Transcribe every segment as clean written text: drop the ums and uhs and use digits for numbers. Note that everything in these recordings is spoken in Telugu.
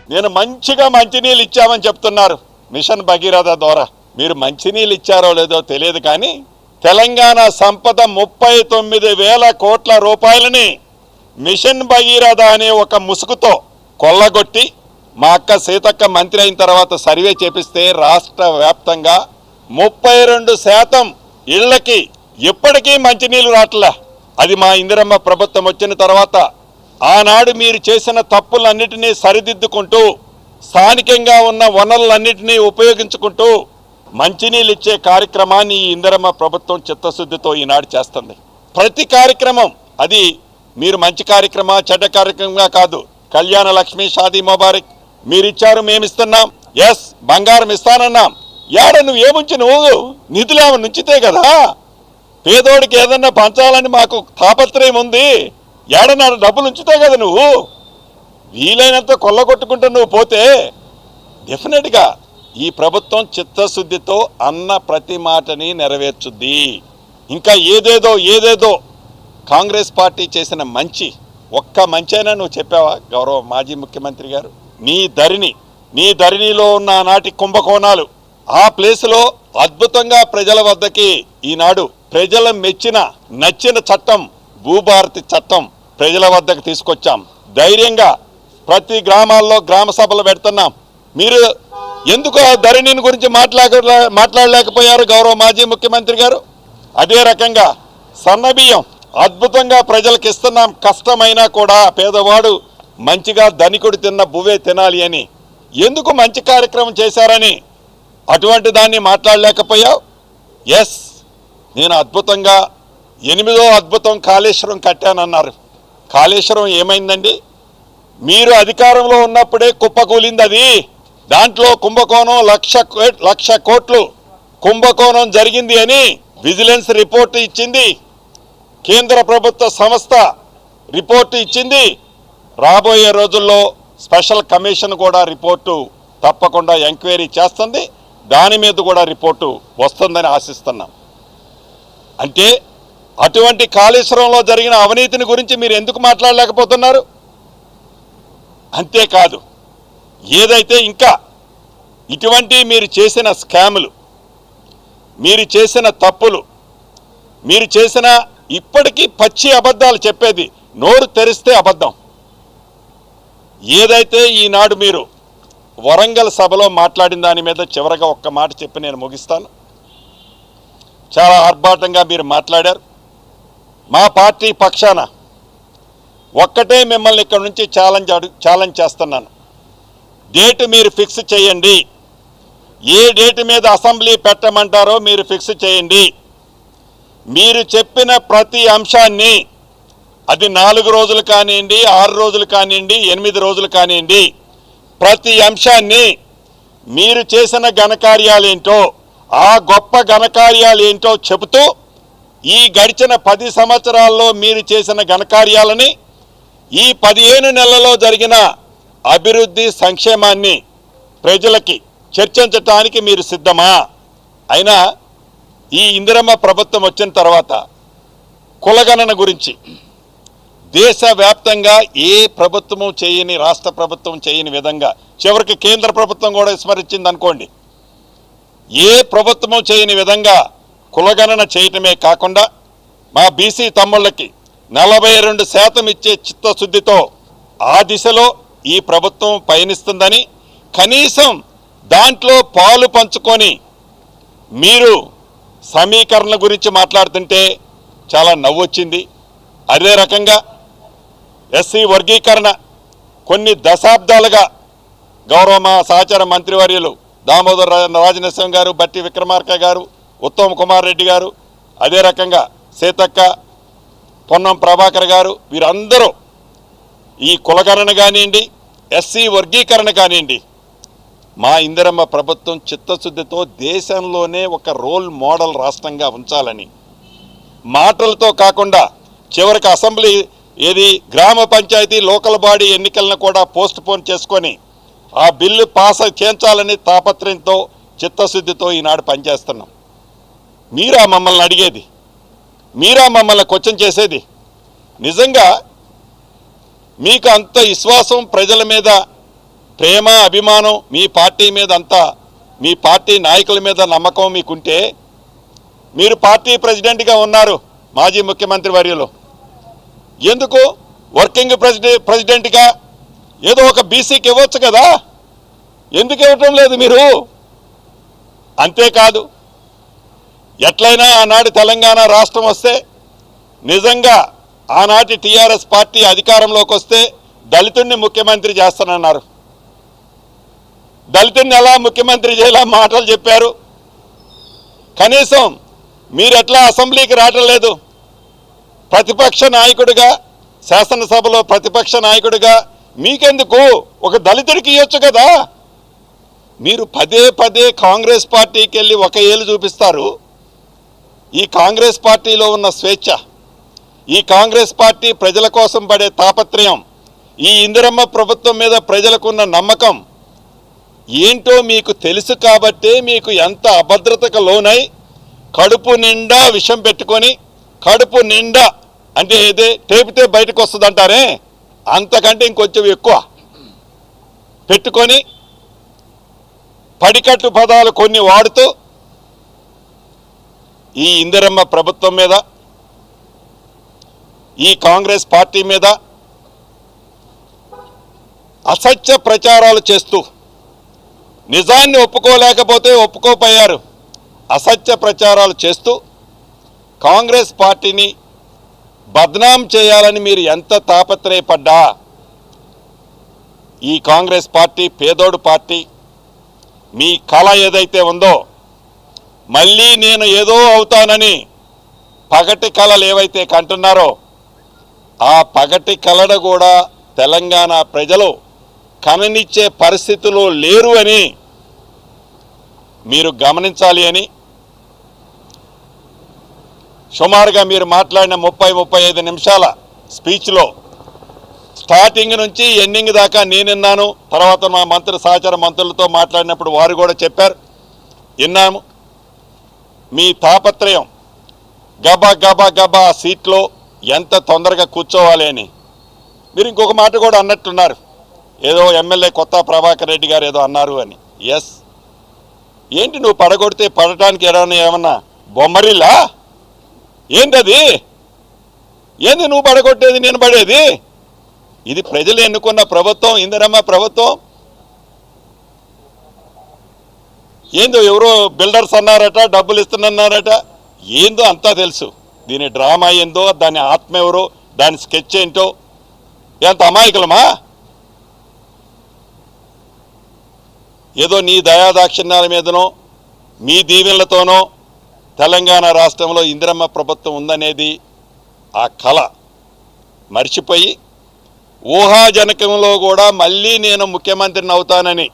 నేను మంచిగా మంచినీళ్ళు ఇచ్చామని చెప్తున్నారు మిషన్ భగీరథ ద్వారా. మీరు మంచినీళ్ళు ఇచ్చారో లేదో తెలియదు కానీ తెలంగాణ సంపద 39,000 కోట్ల రూపాయలని మిషన్ భగీరథ అనే ఒక ముసుగుతో కొల్లగొట్టి మా అక్క సీతక్క మంత్రి అయిన తర్వాత సర్వే చేపిస్తే రాష్ట్ర వ్యాప్తంగా 32% ఇళ్లకి ఇప్పటికీ మంచినీళ్ళు రావట్లే. అది మా ఇందిరమ్మ ప్రభుత్వం వచ్చిన తర్వాత ఆనాడు మీరు చేసిన తప్పులన్నిటినీ సరిదిద్దుకుంటూ స్థానికంగా ఉన్న వనరులన్నిటినీ ఉపయోగించుకుంటూ మంచినీళ్ళు ఇచ్చే కార్యక్రమాన్ని ఈ ఇందిరమ్మ ప్రభుత్వం చిత్తశుద్ధితో ఈనాడు చేస్తుంది. ప్రతి కార్యక్రమం అది మీరు మంచి కార్యక్రమా చెడ్డ కార్యక్రమంగా కాదు. కళ్యాణ లక్ష్మి, షాదీ ముబారక్ మీరిచ్చారు, మేమిస్తున్నాం. ఎస్, బంగారం ఇస్తానన్నాం. ఏడ నువ్వు ఏముంచి నువ్వు నిధులు ఏమైనా నుంచితే కదా పేదోడికి ఏదన్నా పంచాలని మాకు తాపత్రయం ఉంది. ఏడన్నా డబ్బులు ఉంచితే కదా నువ్వు వీలైనంత కొల్లగొట్టుకుంటూ నువ్వు పోతే డెఫినెట్గా ఈ ప్రభుత్వం చిత్తశుద్ధితో అన్న ప్రతి మాటని నెరవేర్చుద్ది. ఇంకా ఏదేదో కాంగ్రెస్ పార్టీ చేసిన మంచి ఒక్క మంచైనా నువ్వు చెప్పావా గౌరవ మాజీ ముఖ్యమంత్రి గారు? నీ ధరణిలో ఉన్న నాటి కుంభకోణాలు ఆ ప్లేస్లో అద్భుతంగా ప్రజల వద్దకి ఈనాడు ప్రజల నచ్చిన చట్టం భూభారతి చట్టం ప్రజల వద్దకు తీసుకొచ్చాం. ధైర్యంగా ప్రతి గ్రామాల్లో గ్రామ సభలు పెడుతున్నాం. మీరు ఎందుకు ధరణిని గురించి మాట్లాడలేకపోయారు గౌరవ మాజీ ముఖ్యమంత్రి గారు? అదే రకంగా సన్నబియ్యం అద్భుతంగా ప్రజలకు ఇస్తున్నాం. కష్టమైనా కూడా పేదవాడు మంచిగా ధనికుడు తిన్న బువ్వే తినాలి అని ఎందుకు మంచి కార్యక్రమం చేశారని అటువంటి దాన్ని మాట్లాడలేకపోయావు. ఎస్, నేను అద్భుతంగా 8వ అద్భుతం కాళేశ్వరం కట్టానన్నారు. కాళేశ్వరం ఏమైందండి? మీరు అధికారంలో ఉన్నప్పుడే కుప్పకూలింది. అది దాంట్లో కుంభకోణం 1,00,00,000 కోట్లు కుంభకోణం జరిగింది అని విజిలెన్స్ రిపోర్టు ఇచ్చింది. కేంద్ర ప్రభుత్వ సంస్థ రిపోర్టు ఇచ్చింది. రాబోయే రోజుల్లో స్పెషల్ కమిషన్ కూడా రిపోర్టు తప్పకుండా ఎంక్వైరీ చేస్తుంది. దాని మీద కూడా రిపోర్టు వస్తుందని ఆశిస్తున్నాం. అంటే అటువంటి కాళేశ్వరంలో జరిగిన అవినీతిని గురించి మీరు ఎందుకు మాట్లాడలేకపోతున్నారు? అంతేకాదు, ఏదైతే ఇంకా ఇటువంటి మీరు చేసిన స్కాములు, మీరు చేసిన తప్పులు, మీరు చేసిన ఇప్పటికీ పచ్చి అబద్ధాలు చెప్పేది, నోరు తెరిస్తే అబద్ధం. ఏదైతే ఈనాడు మీరు వరంగల్ సభలో మాట్లాడిన దాని మీద చివరగా ఒక్క మాట చెప్పి నేను ముగిస్తాను. చాలా ఆర్భాటంగా మీరు మాట్లాడారు. మా పార్టీ పక్షాన ఒక్కటే మిమ్మల్ని ఇక్కడ నుంచి ఛాలెంజ్ చేస్తున్నాను. డేటు మీరు ఫిక్స్ చేయండి. ఏ డేటు మీద అసెంబ్లీ పెట్టమంటారో మీరు ఫిక్స్ చేయండి. మీరు చెప్పిన ప్రతి అంశాన్ని, అది 4 రోజులు కానివ్వండి, 6 రోజులు కానివ్వండి, 8 రోజులు కానివ్వండి, ప్రతి అంశాన్ని మీరు చేసిన ఘనకార్యాలేంటో, ఆ గొప్ప ఘనకార్యాలు ఏంటో చెబుతూ ఈ గడిచిన 10 సంవత్సరాల్లో మీరు చేసిన ఘనకార్యాలని, ఈ 15 నెలల్లో జరిగిన అభివృద్ధి సంక్షేమాన్ని ప్రజలకి చర్చించటానికి మీరు సిద్ధమా? అయినా ఈ ఇందిరమ్మ ప్రభుత్వం వచ్చిన తర్వాత కులగణన గురించి దేశవ్యాప్తంగా ఏ ప్రభుత్వము చేయని, రాష్ట్ర ప్రభుత్వం చేయని విధంగా, చివరికి కేంద్ర ప్రభుత్వం కూడా విస్మరించింది అనుకోండి, ఏ ప్రభుత్వము చేయని విధంగా కులగణన చేయటమే కాకుండా మా బీసీ తమ్ముళ్ళకి 42% ఇచ్చే చిత్తశుద్ధితో ఆ దిశలో ఈ ప్రభుత్వం పయనిస్తుందని, కనీసం దాంట్లో పాలు పంచుకొని మీరు సమీకరణ గురించి మాట్లాడుతుంటే చాలా నవ్వొచ్చింది. అదే రకంగా ఎస్సీ వర్గీకరణ కొన్ని దశాబ్దాలుగా గౌరవ మా సహచార మంత్రివర్యులు దామోదర్ రాజనరసింహ గారు, బట్టి విక్రమార్క గారు, ఉత్తమ్ కుమార్ రెడ్డి గారు, అదే రకంగా సీతక్క, పొన్నం ప్రభాకర్ గారు, వీరందరూ ఈ కులగణన కానివ్వండి, ఎస్సీ వర్గీకరణ కానివ్వండి, మా ఇందిరమ్మ ప్రభుత్వం చిత్తశుద్ధితో దేశంలోనే ఒక రోల్ మోడల్ రాష్ట్రంగా ఉంచాలని, మాటలతో కాకుండా చివరికి అసెంబ్లీ గ్రామ పంచాయతీ లోకల్ బాడీ ఎన్నికలను కూడా పోస్ట్ పోన్ చేసుకొని ఆ బిల్లు పాస్ చేయించాలని తాపత్రయంతో చిత్తశుద్ధితో ఈనాడు పనిచేస్తున్నాం. మీరా మమ్మల్ని అడిగేది? మీరా మమ్మల్ని క్వశ్చన్ చేసేది? నిజంగా మీకు అంత విశ్వాసం ప్రజల మీద ప్రేమ అభిమానం మీ పార్టీ మీద అంతా, మీ పార్టీ నాయకుల మీద నమ్మకం మీకుంటే మీరు పార్టీ ప్రెసిడెంట్గా ఉన్నారు, మాజీ ముఖ్యమంత్రి వర్యులు, ఎందుకు వర్కింగ్ ప్రెసిడెంట్గా ఏదో ఒక బీసీకి ఇవ్వచ్చు కదా, ఎందుకు ఇవ్వటం లేదు మీరు? అంతేకాదు, ఎట్లయినా ఆనాడు తెలంగాణ రాష్ట్రం వస్తే నిజంగా ఆనాటి టీఆర్ఎస్ పార్టీ అధికారంలోకి వస్తే దళితుడిని ముఖ్యమంత్రి చేస్తానన్నారు. దళితుడిని ఎలా ముఖ్యమంత్రి చేయాలా మాటలు చెప్పారు. కనీసం మీరు ఎట్లా అసెంబ్లీకి రావటం లేదు? ప్రతిపక్ష నాయకుడిగా, శాసనసభలో ప్రతిపక్ష నాయకుడిగా మీకెందుకు ఒక దళితుడికి ఇవ్వచ్చు కదా. మీరు పదే పదే కాంగ్రెస్ పార్టీకి వెళ్ళి ఒక ఏళ్ళు చూపిస్తారు. ఈ కాంగ్రెస్ పార్టీలో ఉన్న స్వేచ్ఛ, ఈ కాంగ్రెస్ పార్టీ ప్రజల కోసం పడే తాపత్రయం, ఈ ఇందిరమ్మ ప్రభుత్వం మీద ప్రజలకున్న నమ్మకం ఏంటో మీకు తెలుసు కాబట్టే మీకు ఎంత అభద్రతకు లోనై కడుపు నిండా విషం పెట్టుకొని, కడుపు నిండా అంటే ఏదే టేపితే బయటకు వస్తుంది అంటారే, అంతకంటే ఇంకొంచెం ఎక్కువ పెట్టుకొని పడికట్టు పదాలు కొన్ని వాడుతూ ఈ ఇందిరమ్మ ప్రభుత్వం మీద, ఈ కాంగ్రెస్ పార్టీ మీద అసత్య ప్రచారాలు చేస్తూ, నిజాన్ని ఒప్పుకోలేకపోతే ఒప్పుకోపోయారు, అసత్య ప్రచారాలు చేస్తూ కాంగ్రెస్ పార్టీని బద్నాం చేయాలని మీరు ఎంత తాపత్రయపడ్డా, ఈ కాంగ్రెస్ పార్టీ పేదోడు పార్టీ, మీ కళ ఏదైతే ఉందో మళ్ళీ నేను ఏదో అవుతానని పగటి కళలు ఏవైతే కంటున్నారో ఆ పగటి కళను కూడా తెలంగాణ ప్రజలు కననిచ్చే పరిస్థితులు లేరు అని మీరు గమనించాలి అని సుమారుగా మీరు మాట్లాడిన 30-35 నిమిషాల స్పీచ్లో స్టార్టింగ్ నుంచి ఎండింగ్ దాకా నేనున్నాను. తర్వాత మా మంత్రి సహచర మంత్రులతో మాట్లాడినప్పుడు వారు కూడా చెప్పారు, విన్నాము. మీ తాపత్రయం గబా గబా గబా సీట్లో ఎంత తొందరగా కూర్చోవాలి అని. మీరు ఇంకొక మాట కూడా అన్నట్టున్నారు, ఏదో ఎమ్మెల్యే కొత్త ప్రభాకర్ రెడ్డి గారు ఏదో అన్నారు అని. ఎస్, ఏంటి నువ్వు పడగొడితే పడటానికి ఏమన్నా బొమ్మరిల్లా ఏంటది? ఏంది నువ్వు పడగొట్టేది నేను పడేది? ఇది ప్రజలు ఎన్నుకున్న ప్రభుత్వం, ఇందిరమ్మ ప్రభుత్వం. ఏందో ఎవరో బిల్డర్స్ అన్నారట, డబ్బులు ఇస్తున్నారట, ఏందో అంతా తెలుసు. దీని డ్రామా ఏందో, దాని ఆత్మ ఎవరో, దాని స్కెచ్ ఏంటో, ఎంత అమాయకులమా? ఏదో నీ దయాదాక్షిణ్యాల మీదనో మీ దీవెనలతోనో తెలంగాణ రాష్ట్రంలో ఇందిరమ్మ ప్రభుత్వం ఉందనేది ఆ కళ మర్చిపోయి ఊహాజనకంలో కూడా మళ్ళీ నేను ముఖ్యమంత్రిని అవుతానని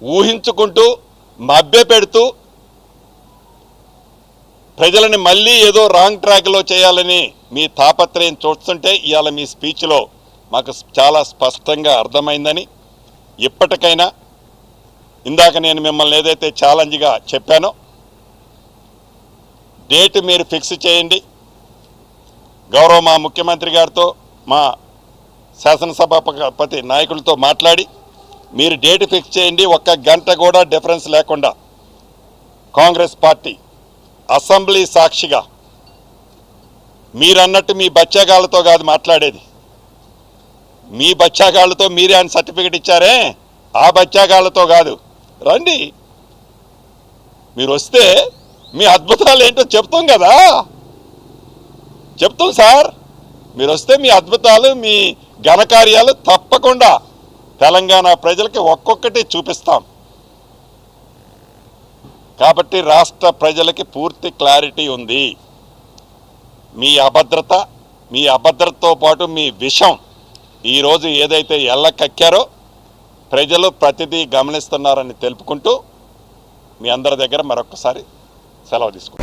ఊహించుకుంటూ మభ్యపెడుతూ ప్రజలని మళ్ళీ ఏదో రాంగ్ ట్రాక్లో చేయాలని మీ తాపత్రయం చూస్తుంటే ఇవాళ మీ స్పీచ్లో మాకు చాలా స్పష్టంగా అర్థమైందని, ఇప్పటికైనా ఇందాక నేను మిమ్మల్ని ఏదైతే ఛాలెంజ్గా చెప్పానో డేట్ మీరు ఫిక్స్ చేయండి. గౌరవ మా ముఖ్యమంత్రి గారితో, మా శాసనసభాపతి నాయకులతో మాట్లాడి మీరు డేట్ ఫిక్స్ చేయండి. 1 గంట కూడా డిఫరెన్స్ లేకుండా కాంగ్రెస్ పార్టీ అసెంబ్లీ సాక్షిగా మీరన్నట్టు మీ బచ్చాగాళ్ళతో కాదు మాట్లాడేది, మీ బచ్చాగాళ్ళతో మీరే ఆయన సర్టిఫికెట్ ఇచ్చారే ఆ బచ్చాగాళ్ళతో కాదు. రండి, మీరు వస్తే మీ అద్భుతాలు ఏంటో చెప్తాం కదా, చెప్తాం సార్. మీరు వస్తే మీ అద్భుతాలు, మీ ఘనకార్యాలు తప్పకుండా తెలంగాణ ప్రజలకి ఒక్కొక్కటి చూపిస్తాం. కాబట్టి రాష్ట్ర ప్రజలకి పూర్తి క్లారిటీ ఉంది. మీ అభద్రతతో పాటు మీ విషం ఈరోజు ఏదైతే ఎల్లకక్కారో ప్రజలు ప్రతిదీ గమనిస్తున్నారని తెలుపుకుంటూ మీ అందరి దగ్గర మరొకసారి సెలవు తీసుకుంటాం.